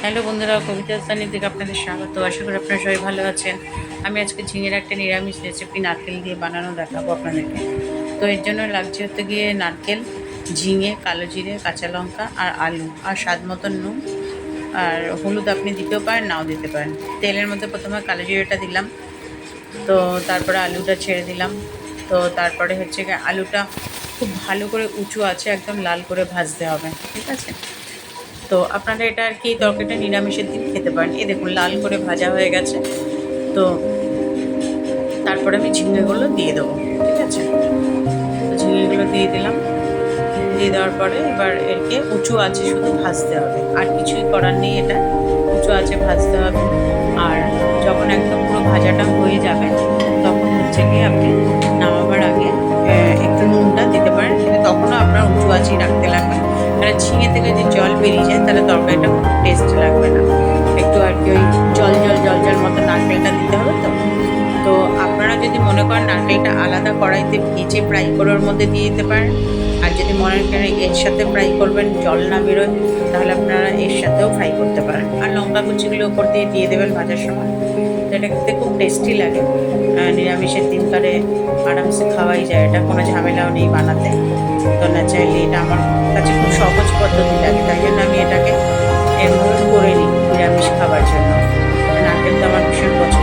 Hello বন্ধুরা, কবিতা স্থানীয় থেকে আপনাদের স্বাগত। আশা করি আপনারা সবাই ভালো আছেন। আমি আজকে ঝিঙের একটা নিরামিষ রেসিপি নারকেল দিয়ে বানানো দেখাবো আপনাদেরকে। তো এর জন্য লাগছে হচ্ছে গিয়ে নারকেল, ঝিঙে, কালো জিরে, কাঁচা লঙ্কা আর আলু আর স্বাদ মতন নুন আর হলুদ। আপনি দিতেও পারেন, নাও দিতে পারেন। তেলের মধ্যে প্রথমে কালো জিরেটা দিলাম, তো তারপরে আলুটা ছেড়ে দিলাম। তো তারপরে হচ্ছে গিয়ে আলুটা খুব ভালো করে উঁচু আছে একদম লাল করে ভাজতে হবে, ঠিক আছে? তো আপনারা এটা আর কি তরকারিটা নিরামিষের দিন খেতে পারেন। এই দেখুন লাল করে ভাজা হয়ে গেছে। তো তারপরে আমি ঝিঙেগুলো দিয়ে দেবো, ঠিক আছে? তো ঝিঙেগুলো দিয়ে দিলাম। দিয়ে দেওয়ার পরে এবার এরকে উঁচু আছে শুধু ভাজতে হবে, আর কিছুই করার নেই। এটা উঁচু আছে ভাজতে হবে। আর যখন একদম পুরো ভাজাটা হয়ে যাবে তখন হচ্ছে গিয়ে আপনি নামাবার আগে একটু নুনটা দিতে পারেন, কিন্তু তখনও আপনার উঁচু আঁচই রাখতে লাগবে। কারণ ঝিঙে থেকে যে জল বেরিয়ে যায় তাহলে তরকারিটা খুব টেস্ট লাগবে না। একটু আর কি ওই জল জল জল জল মতো নারকেলটা দিতে হবে। তো তো আপনারা যদি মনে করেন নারকেলটা আলাদা কড়াইতে ভেজে ফ্রাই করে ওর মধ্যে দিয়ে দিতে পারেন। আর যদি মনে করেন এর সাথে ফ্রাই করবেন জল না বেরোয়, তাহলে আপনারা এর সাথেও ফ্রাই করতে পারেন। আর লঙ্কা কুচিগুলো ওপর দিয়ে দিয়ে দেবেন ভাজার সময়। তো এটা খেতে খুব টেস্টি লাগে। নিরামিষের দিনকারে আরামসে খাওয়াই যায়, এটা কোনো ঝামেলাও নেই বানাতে। তো ন্যাচারালি এটা আমার কাছে খুব সহজ পদ্ধতি লাগে, তাই জন্য আমি এটাকে এমন করে নিই নিরামিষ খাবার জন্য। নারকেল তো আমার ভীষণ পছন্দ।